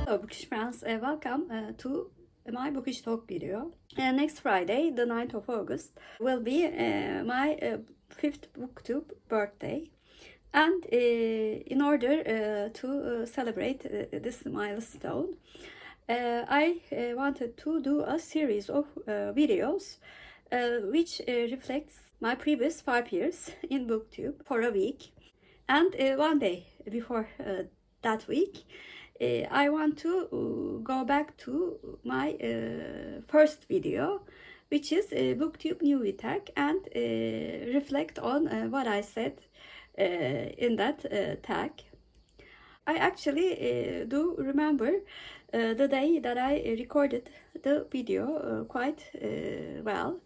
Hello Bookish friends, welcome to my Bookish talk video. Next Friday, the 9th of August, will be my 5th Booktube birthday. And in order to celebrate this milestone, I wanted to do a series of videos which reflects my previous 5 years in Booktube for a week. And one day before that week, I want to go back to my first video, which is booktubenewbietag, and reflect on what I said in that tag. I actually do remember the day that I recorded the video quite well.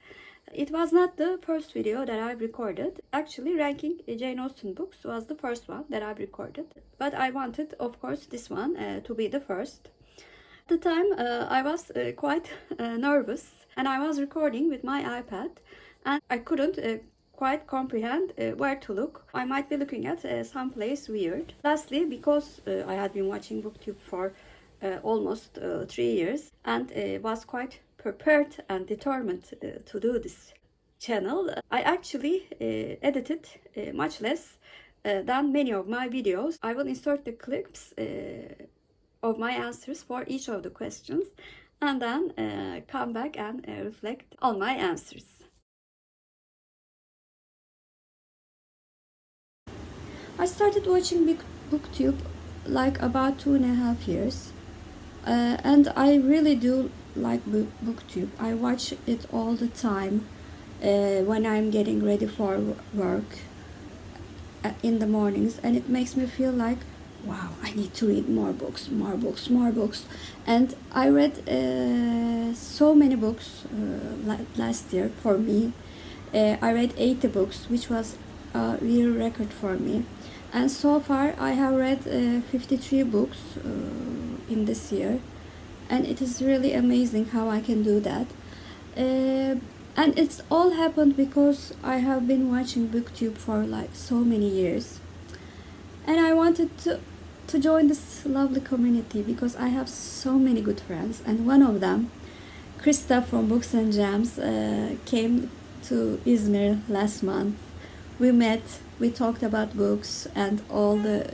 It was not the first video that I recorded. Actually, ranking Jane Austen books was the first one that I recorded. But I wanted, of course, this one to be the first. At the time, I was quite nervous, and I was recording with my iPad, and I couldn't quite comprehend where to look. I might be looking at someplace weird. Lastly, because I had been watching Booktube for almost 3 years and was quite prepared and determined to do this channel, I actually edited much less than many of my videos. I will insert the clips of my answers for each of the questions and then come back and reflect on my answers. I started watching Booktube like about 2.5 years, and I really do like Booktube. I watch it all the time when I'm getting ready for work in the mornings, and it makes me feel like, wow, I need to read more books. And I read so many books last year for me. I read 80 books, which was a real record for me. And so far I have read 53 books in this year. And it is really amazing how I can do that. And it's all happened because I have been watching Booktube for like so many years. And I wanted to join this lovely community because I have so many good friends. And one of them, Krista from Books and Jams, came to Izmir last month. We met, we talked about books and all the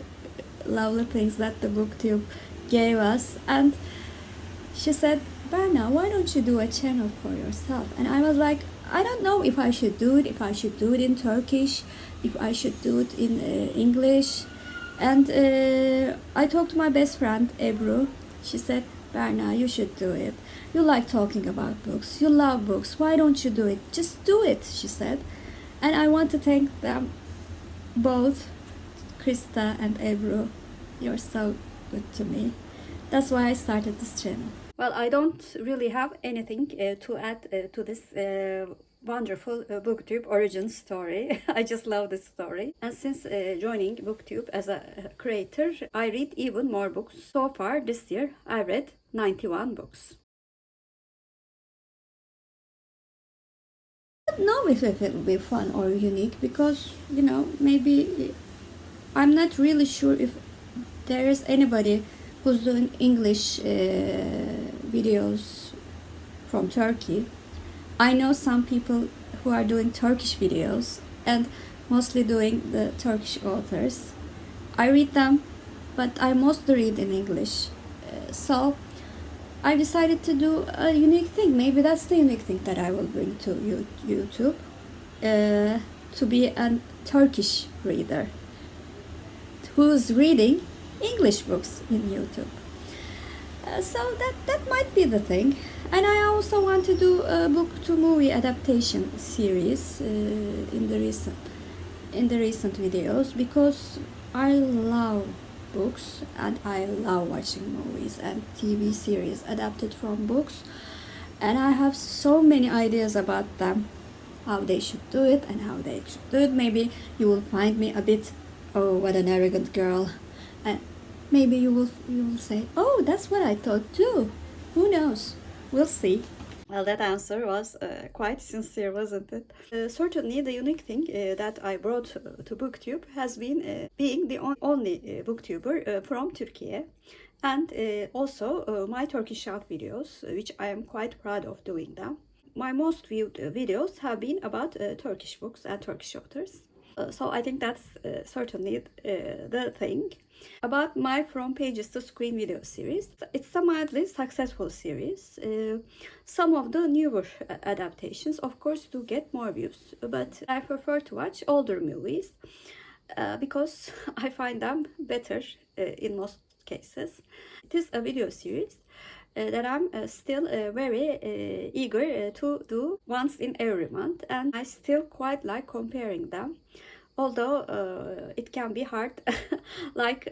lovely things that the Booktube gave us. And she said, Berna, why don't you do a channel for yourself? And I was like, I don't know if I should do it, in Turkish, if I should do it in English. And I talked to my best friend, Ebru. She said, Berna, you should do it. You like talking about books, you love books, why don't you do it? Just do it, she said. And I want to thank them both, Krista and Ebru. You're so good to me. That's why I started this channel. Well, I don't really have anything to add to this wonderful Booktube origin story. I just love this story. And since joining Booktube as a creator, I read even more books. So far this year, I read 91 books. I don't know if it will be fun or unique because, you know, maybe I'm not really sure if there is anybody who's doing English videos from Turkey. I know some people who are doing Turkish videos and mostly doing the Turkish authors. I read them, but I mostly read in English. So I decided to do a unique thing. Maybe that's the unique thing that I will bring to YouTube, to be a Turkish reader who's reading English books in YouTube. So that might be the thing. And I also want to do a book to movie adaptation series in the recent videos because I love books and I love watching movies and TV series adapted from books, and I have so many ideas about them, how they should do it and how they should do it. Maybe you will find me a bit, oh, what an arrogant girl, and maybe you will say, oh, that's what I thought too. Who knows? We'll see. Well, that answer was quite sincere, wasn't it? Certainly the unique thing that I brought to Booktube has been being the only booktuber from Turkey. and also my Turkish short videos, which I am quite proud of doing them. My most viewed videos have been about Turkish books and Turkish authors. So I think that's certainly the thing. About my From Pages to Screen video series, it's a mildly successful series. Some of the newer adaptations, of course, do get more views, but I prefer to watch older movies because I find them better in most cases. It is a video series that I'm still very eager to do once in every month, and I still quite like comparing them, although it can be hard like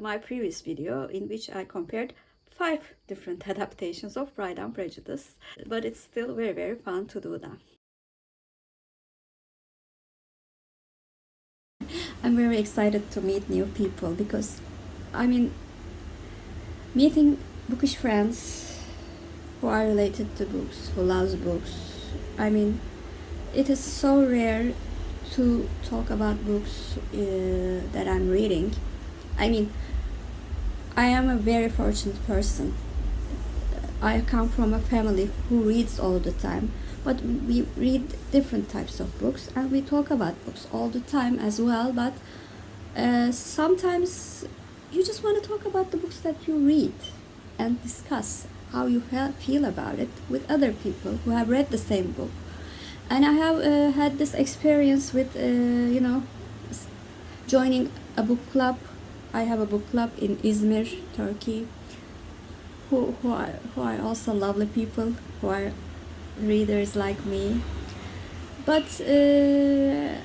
my previous video in which I compared 5 different adaptations of Pride and Prejudice, but it's still very fun to do that. I'm very excited to meet new people because, I mean, meeting bookish friends who are related to books, who loves books. I mean, it is so rare to talk about books that I'm reading. I mean, I am a very fortunate person. I come from a family who reads all the time, but we read different types of books and we talk about books all the time as well, but sometimes you just want to talk about the books that you read and discuss how you feel about it with other people who have read the same book. And I have had this experience with, joining a book club. I have a book club in Izmir, Turkey, who are also lovely people, who are readers like me. But the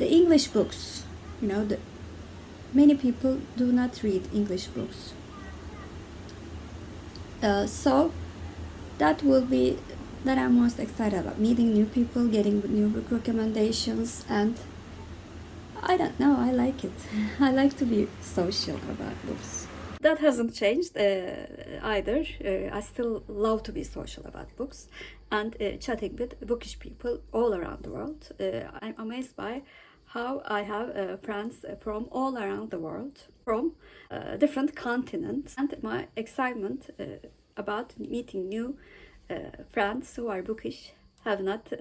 English books, many people do not read English books. So that will be that I'm most excited about, meeting new people, getting new book recommendations, and I don't know, I like it. I like to be social about books. That hasn't changed either. I still love to be social about books and chatting with bookish people all around the world. I'm amazed by how I have friends from all around the world, from different continents, and my excitement about meeting new friends who are bookish have not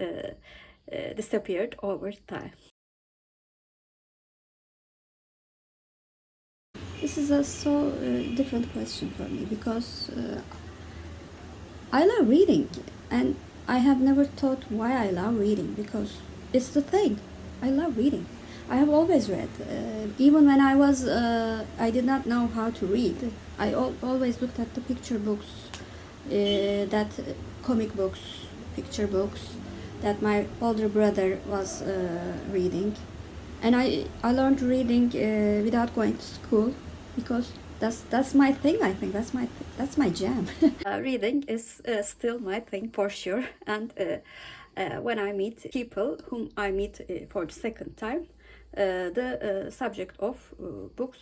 disappeared over time. This is a so different question for me because I love reading, and I have never thought why I love reading, because it's the thing. I love reading. I have always read. Even when I did not know how to read. I always looked at the picture books, that comic books, picture books that my older brother was reading. And I learned reading without going to school, because that's my thing. I think that's my jam. Reading is still my thing for sure. And when I meet people whom I meet for the second time, the subject of books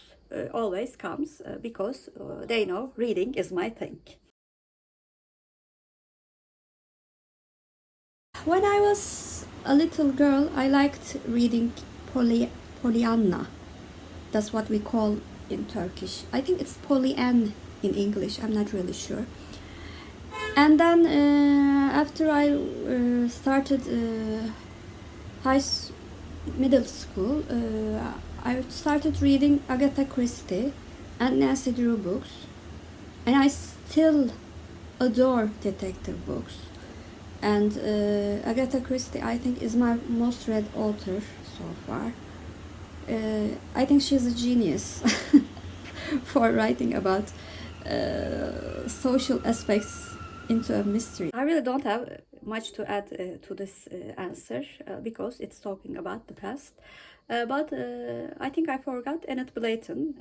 always comes because they know reading is my thing. When I was a little girl, I liked reading Pollyanna. That's what we call in Turkish. I think it's Pollyanna in English. I'm not really sure. And then after I started middle school, I started reading Agatha Christie and Nancy Drew books. And I still adore detective books. And Agatha Christie, I think, is my most read author so far. I think she's a genius for writing about social aspects into a mystery. I really don't have much to add to this answer because it's talking about the past. But I think I forgot Enid Blyton.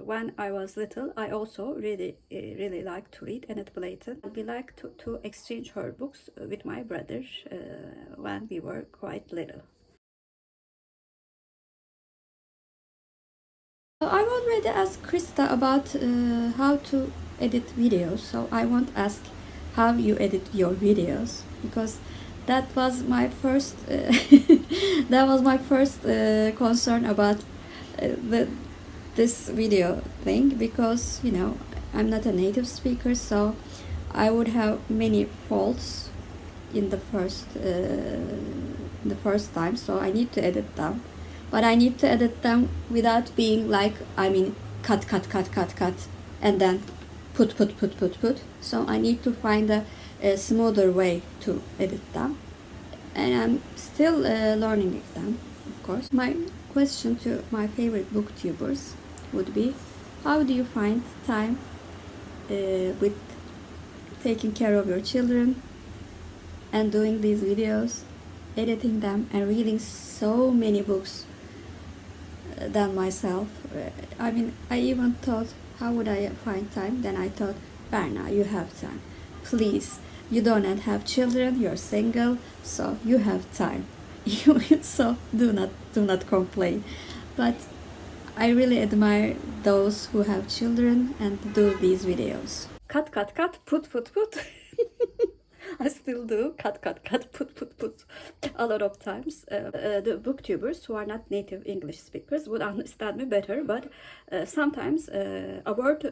When I was little, I also really liked to read Enid Blyton. We liked to exchange her books with my brother when we were quite little. I've already asked Krista about how to edit videos, so I won't ask how you edit your videos, because that was my first concern about the this video thing because, you know, I'm not a native speaker, so I would have many faults in the first time, so I need to edit them. But I need to edit them without being like, I mean, cut, and then put. So I need to find a smoother way to edit them. And I'm still learning them, of course. My question to my favorite booktubers would be, how do you find time with taking care of your children and doing these videos, editing them, and reading so many books than myself? I mean, I even thought, how would I find time? Then I thought, Berna, you have time. Please, you don't have children, you're single, so you have time. So do not complain. But I really admire those who have children and do these videos. Cut, put. I still do cut, put a lot of times. The booktubers who are not native English speakers would understand me better, but sometimes a word,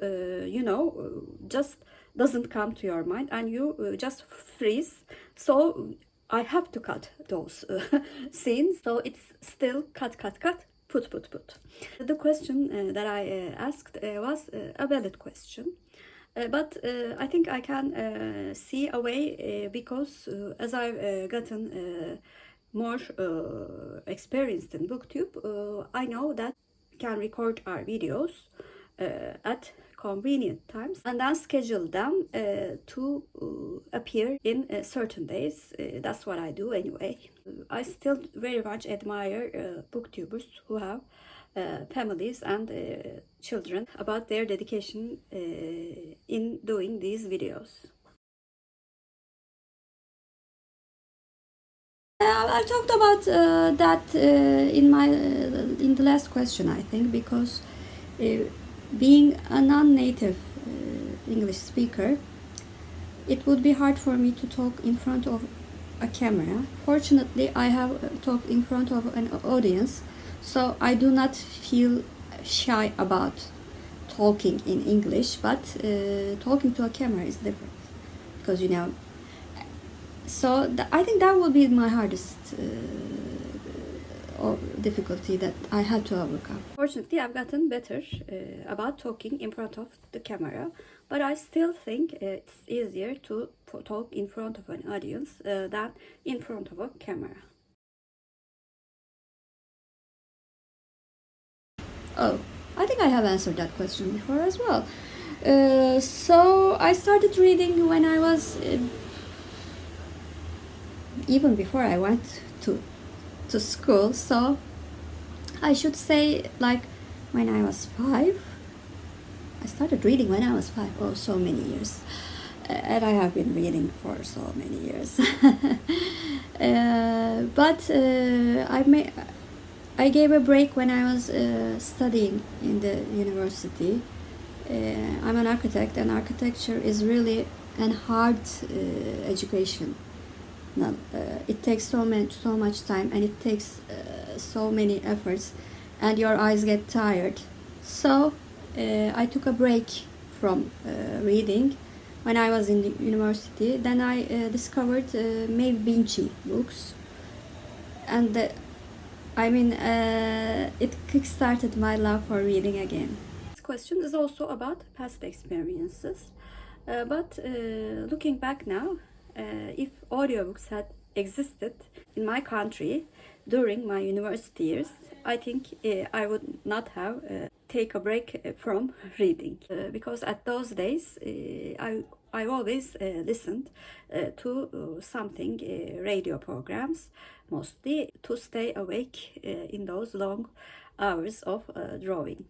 just doesn't come to your mind and you just freeze. So I have to cut those scenes. So it's still cut, put. The question that I asked was a valid question. But I think I can see a way because as I've gotten more experienced in Booktube, I know that we can record our videos at convenient times and then schedule them to appear in certain days. That's what I do anyway. I still very much admire booktubers who have families and children about their dedication in doing these videos. I talked about that in the last question, I think, because being a non-native English speaker, it would be hard for me to talk in front of a camera. Fortunately, I have talked in front of an audience, so I do not feel shy about talking in English, but talking to a camera is different because, you know, so I think that will be my hardest difficulty that I had to overcome. Fortunately, I've gotten better about talking in front of the camera, but I still think it's easier to talk in front of an audience than in front of a camera. Oh, I think I have answered that question before as well. So I started reading when I was, even before I went to school, so I should say like when I was 5. I started reading when I was 5. Oh, so many years. And I have been reading for so many years. But I gave a break when I was studying in the university. I'm an architect, and architecture is really a hard education. No, it takes so much time, and it takes so many efforts, and your eyes get tired. So I took a break from reading when I was in the university. Then I discovered Maeve Binchy books, and it kickstarted my love for reading again. This question is also about past experiences, but looking back now, if audiobooks had existed in my country during my university years, I think I would not have take a break from reading, because at those days I always listened to something, radio programs, mostly to stay awake in those long hours of drawing.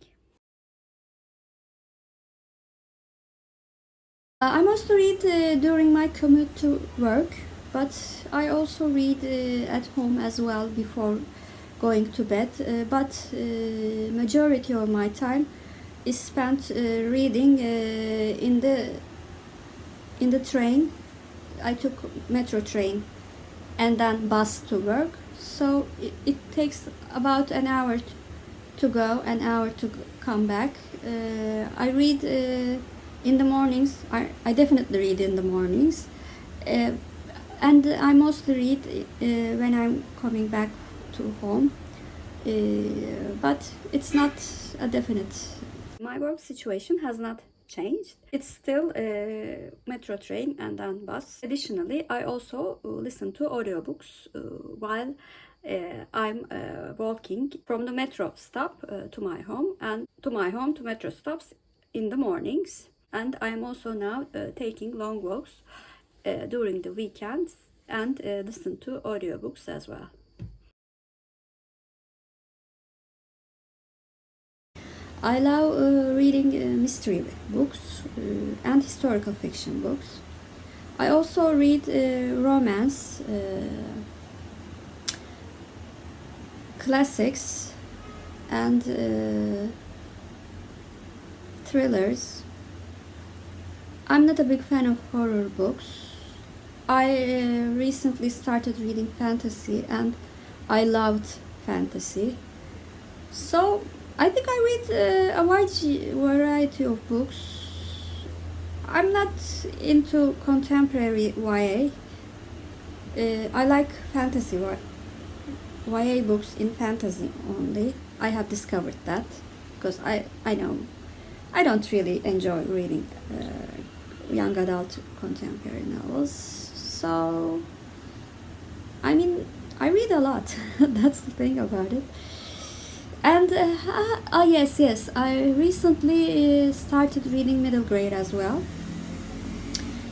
I mostly read during my commute to work, but I also read at home as well before going to bed. But majority of my time is spent reading in the train. I took metro train and then bus to work, so it takes about an hour to go, an hour to come back. I read in the mornings. I definitely read in the mornings, and I mostly read when I'm coming back to home. But it's not a definite. My work situation has not changed. It's still metro train and then bus. Additionally, I also listen to audiobooks while I'm walking from the metro stop to my home, and to metro stops in the mornings. And I'm also now taking long walks during the weekends and listen to audiobooks as well. I love reading mystery books and historical fiction books. I also read romance, classics, and thrillers. I'm not a big fan of horror books. I recently started reading fantasy and I loved fantasy. So I think I read a wide variety of books. I'm not into contemporary YA. I like fantasy YA books in fantasy only. I have discovered that because I know I don't really enjoy reading young adult contemporary novels. So I mean I read a lot. That's the thing about it. And yes, I recently started reading middle grade as well,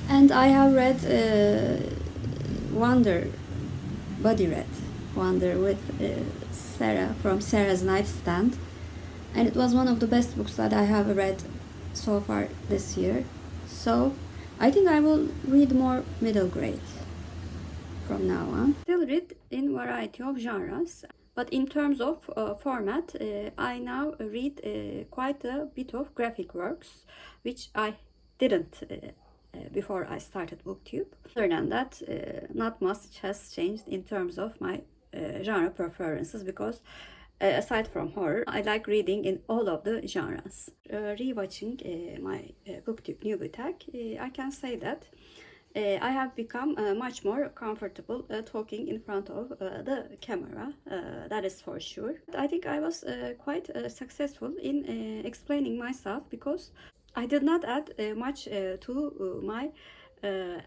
and I have read Wonder, Body Read Wonder with Sarah from Sarah's Nightstand, and it was one of the best books that I have read so far this year. So I think I will read more middle grade from now on. Still read in variety of genres. But in terms of format, I now read quite a bit of graphic works, which I didn't before I started Booktube. Other than that, not much has changed in terms of my genre preferences, because aside from horror, I like reading in all of the genres. Rewatching my Booktube Newbie tag, I can say that I have become much more comfortable talking in front of the camera, that is for sure. I think I was quite successful in explaining myself, because I did not add much to my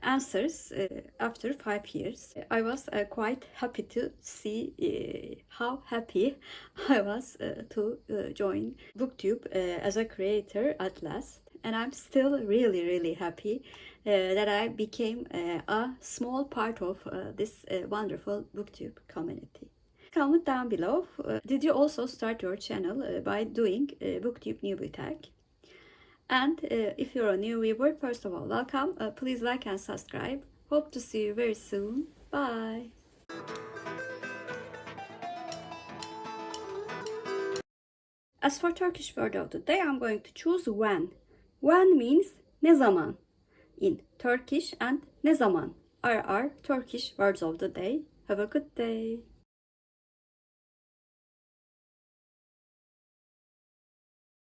answers after 5 years. I was quite happy to see how happy I was to join Booktube as a creator at last. And I'm still really happy that I became a small part of this wonderful Booktube community. Comment down below. Did you also start your channel by doing Booktube Newbie tag? And if you're a new viewer, first of all, welcome. Please like and subscribe. Hope to see you very soon. Bye. As for Turkish word of the day, I'm going to choose when. When means ne zaman in Turkish, and ne zaman are our Turkish words of the day. Have a good day.